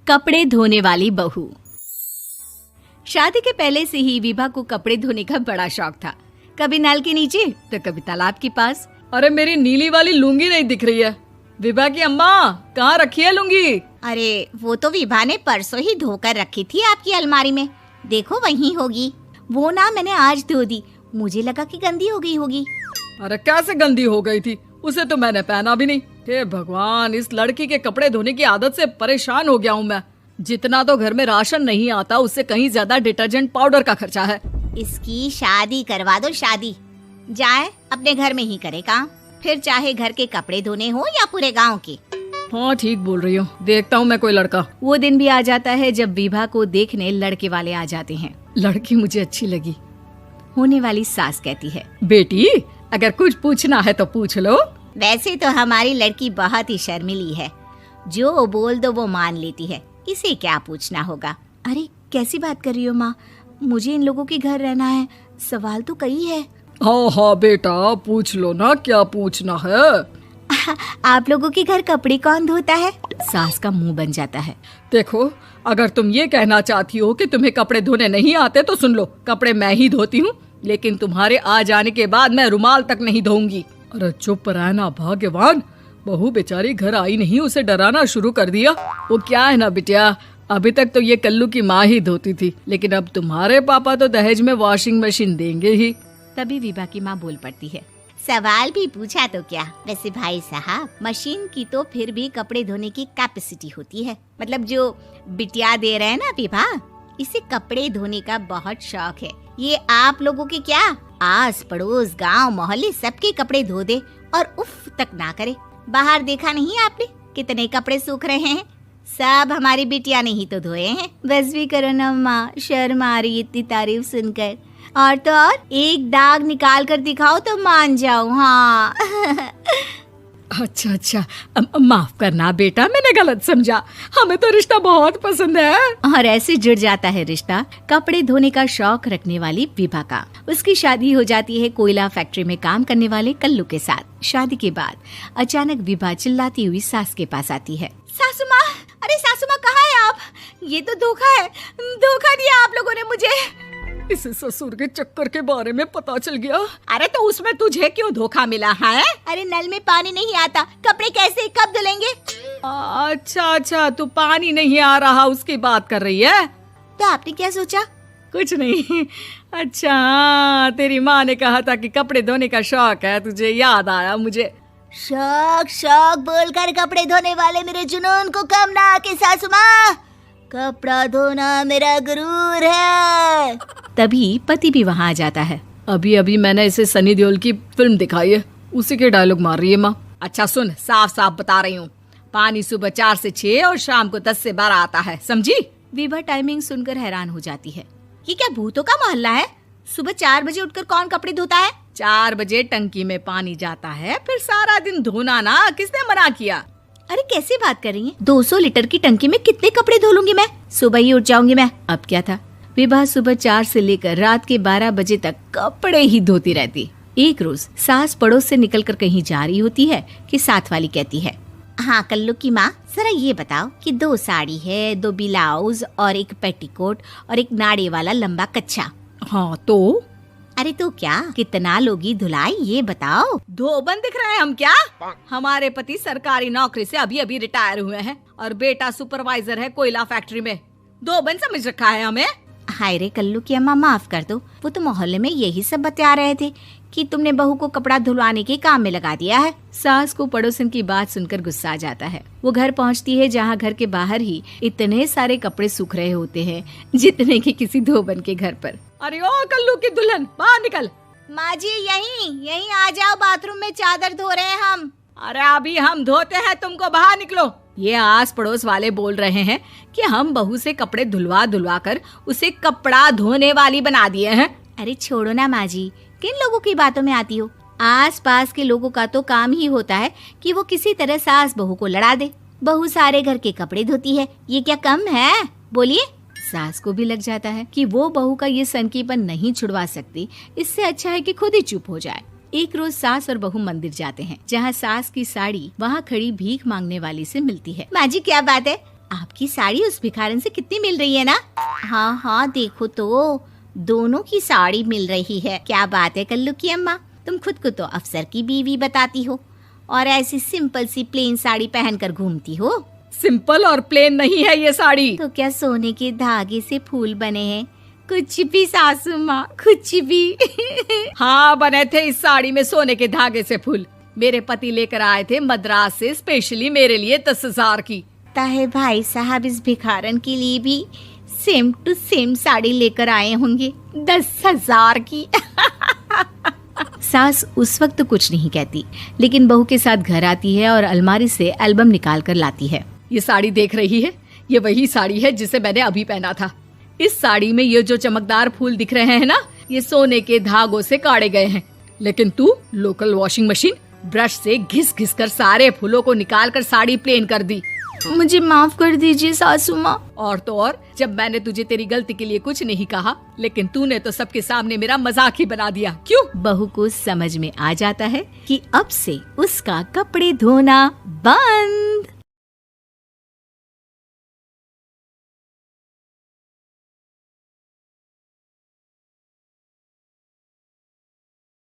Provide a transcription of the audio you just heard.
कपड़े धोने वाली बहू। शादी के पहले से ही विभा को कपड़े धोने का बड़ा शौक था। कभी नल के नीचे तो कभी तालाब के पास। अरे मेरी नीली वाली लुंगी नहीं दिख रही है। विभा की अम्मा, कहाँ रखी है लुंगी? अरे वो तो विभा ने परसों ही धोकर रखी थी आपकी अलमारी में, देखो वहीं होगी। वो ना मैंने आज धो दी, मुझे लगा कि गंदी हो गई होगी। अरे कैसे गंदी हो गई थी? उसे तो मैंने पहना भी नहीं। हे भगवान, इस लड़की के कपड़े धोने की आदत से परेशान हो गया हूँ मैं। जितना तो घर में राशन नहीं आता, उससे कहीं ज्यादा डिटर्जेंट पाउडर का खर्चा है। इसकी शादी करवा दो, शादी जाए अपने घर में ही करे काम, फिर चाहे घर के कपड़े धोने हो या पूरे गांव के। हाँ ठीक बोल रही हो, देखता हूँ मैं कोई लड़का। वो दिन भी आ जाता है जब विभा को देखने लड़के वाले आ जाते हैं। लड़की मुझे अच्छी लगी। होने वाली सास कहती है, बेटी अगर कुछ पूछना है तो पूछ लो। वैसे तो हमारी लड़की बहुत ही शर्मिली है, जो बोल दो वो मान लेती है, इसे क्या पूछना होगा। अरे कैसी बात कर रही हो माँ, मुझे इन लोगों के घर रहना है, सवाल तो कई है। हाँ हाँ बेटा, पूछ लो ना, क्या पूछना है। आप लोगों के घर कपड़े कौन धोता है? सास का मुंह बन जाता है। देखो, अगर तुम ये कहना चाहती हो कि तुम्हें कपड़े धोने नहीं आते तो सुन लो, कपड़े मैं ही धोती हूँ, लेकिन तुम्हारे आ जाने के बाद मैं रुमाल तक नहीं धोऊंगी। अरे चुप रहना भाग्यवान, बहू बेचारी घर आई नहीं, उसे डराना शुरू कर दिया। वो क्या है ना बिटिया, अभी तक तो ये कल्लू की माँ ही धोती थी, लेकिन अब तुम्हारे पापा तो दहेज में वॉशिंग मशीन देंगे ही। तभी विभा की माँ बोल पड़ती है, सवाल भी पूछा तो क्या। वैसे भाई साहब, मशीन की तो फिर भी कपड़े धोने की कैपेसिटी होती है, मतलब जो बिटिया दे रहे हैं ना विभा, इसे कपड़े धोने का बहुत शौक है। ये आप लोगों के क्या, आस पड़ोस गांव मोहल्ले सबके कपड़े धो दे और उफ तक ना करे। बाहर देखा नहीं आपने कितने कपड़े सूख रहे हैं, सब हमारी बिटिया ने ही तो धोए हैं। बस भी करो ना माँ, शर्म आ रही इतनी तारीफ सुनकर। और तो और एक दाग निकाल कर दिखाओ तो मान जाओ। हाँ अच्छा, माफ करना बेटा, मैंने गलत समझा। हमें तो रिश्ता बहुत पसंद है। और ऐसे जुड़ जाता है रिश्ता कपड़े धोने का शौक रखने वाली विभा का। उसकी शादी हो जाती है कोयला फैक्ट्री में काम करने वाले कल्लू के साथ। शादी के बाद अचानक विभा चिल्लाती हुई सास के पास आती है। सासू माँ, अरे सासू माँ कहाँ है आप? ये तो धोखा है, धोखा दिया आप लोगों ने मुझे। इसे ससुर के चक्कर के बारे में पता चल गया। अरे तो उसमें तुझे क्यों धोखा मिला है? अरे नल में पानी नहीं आता, कपड़े कैसे कब धुलेंगे? अच्छा, तू पानी नहीं आ रहा उसकी बात कर रही है। तो आपने क्या सोचा? कुछ नहीं। अच्छा, तेरी माँ ने कहा था कि कपड़े धोने का शौक है तुझे, याद आया मुझे। शौक बोलकर कपड़े धोने वाले मेरे जुनून को कम ना आके सासू माँ, कपड़ा धोना मेरा गुरूर है। तभी पति भी वहाँ आ जाता है। अभी मैंने इसे सनी देओल की फिल्म दिखाई है, उसी के डायलॉग मार रही है माँ। अच्छा सुन, साफ बता रही हूँ, पानी सुबह 4 से 6 और शाम को 10 से 12 आता है, समझी? विभा टाइमिंग सुनकर हैरान हो जाती है। ये क्या भूतों का मोहल्ला है? सुबह 4 बजे उठकर कौन कपड़े धोता है? 4 बजे टंकी में पानी जाता है, फिर सारा दिन धोना ना, किसने मना किया? अरे कैसी बात कर रही हैं? 200 लीटर की टंकी में कितने कपड़े धो लूंगी मैं, सुबह ही उठ जाऊंगी मैं। अब क्या था, विभा सुबह 4 से लेकर रात के 12 बजे तक कपड़े ही धोती रहती। एक रोज सास पड़ोस से निकलकर कहीं जा रही होती है कि साथ वाली कहती है, हाँ कल्लू की माँ, जरा ये बताओ कि 2 साड़ी है, 2 ब्लाउज और एक पेटीकोट और एक नाड़े वाला लंबा कच्छा। हाँ तो? अरे तो क्या, कितना लोगी धुलाई ये बताओ। धोबन दिख रहे हैं हम क्या? हमारे पति सरकारी नौकरी से अभी रिटायर हुए हैं और बेटा सुपरवाइजर है कोयला फैक्ट्री में। धोबन समझ रखा है हमें। हाय रे कल्लू की अम्मा, माफ कर दो, वो तो मोहल्ले में यही सब बता रहे थे कि तुमने बहू को कपड़ा धुलवाने के काम में लगा दिया है। सास को पड़ोसन की बात सुनकर गुस्सा आ जाता है। वो घर पहुंचती है जहां घर के बाहर ही इतने सारे कपड़े सूख रहे होते हैं जितने कि किसी धोबन के घर पर। अरे ओ कल्लू की दुल्हन, बाहर निकल। माँ जी यहीं आ जाओ, बाथरूम में चादर धो रहे हैं हम। अरे अभी हम धोते हैं, तुमको बाहर निकलो। ये आस पड़ोस वाले बोल रहे हैं कि हम बहू से कपड़े धुलवा कर उसे कपड़ा धोने वाली बना दिए हैं। अरे छोड़ो ना माँ जी, किन लोगों की बातों में आती हो? आस पास के लोगों का तो काम ही होता है कि वो किसी तरह सास बहू को लड़ा दे। बहू सारे घर के कपड़े धोती है, ये क्या कम है? बोलिए। सास को भी लग जाता है कि वो बहू का ये सनकीपन नहीं छुड़वा सकती, इससे अच्छा है कि खुद ही चुप हो जाए। एक रोज सास और बहू मंदिर जाते हैं, जहाँ सास की साड़ी वहाँ खड़ी भीख मांगने वाली से मिलती है। माँ जी क्या बात है, आपकी साड़ी उस भिखारन से कितनी मिल रही है ना? हाँ हाँ देखो तो, दोनों की साड़ी मिल रही है। क्या बात है कल्लू की अम्मा, तुम खुद को तो अफसर की बीवी बताती हो और ऐसी सिंपल सी प्लेन साड़ी पहनकर घूमती हो। सिंपल और प्लेन नहीं है ये साड़ी। तो क्या सोने के धागे से फूल बने हैं? कुछ भी सासू माँ, कुछ भी। हाँ बने थे इस साड़ी में सोने के धागे से फूल। मेरे पति लेकर आए थे मद्रास से स्पेशली मेरे लिए 10,000 की। ताहे भाई साहब इस भिखारन के लिए भी सेम टू सेम साड़ी लेकर आए होंगे 10,000 की। सास उस वक्त तो कुछ नहीं कहती, लेकिन बहू के साथ घर आती है और अलमारी से एल्बम निकाल कर लाती है। ये साड़ी देख रही है, ये वही साड़ी है जिसे मैंने अभी पहना था। इस साड़ी में ये जो चमकदार फूल दिख रहे हैं ना, ये सोने के धागों से काढ़े गए हैं। लेकिन तू लोकल वॉशिंग मशीन ब्रश से घिस घिस कर सारे फूलों को निकाल कर साड़ी प्लेन कर दी। मुझे माफ कर दीजिए सासू माँ। और तो और, जब मैंने तुझे तेरी गलती के लिए कुछ नहीं कहा, लेकिन तूने तो सबके सामने मेरा मजाक ही बना दिया। क्यों? बहू को समझ में आ जाता है कि अब से उसका कपड़े धोना बंद।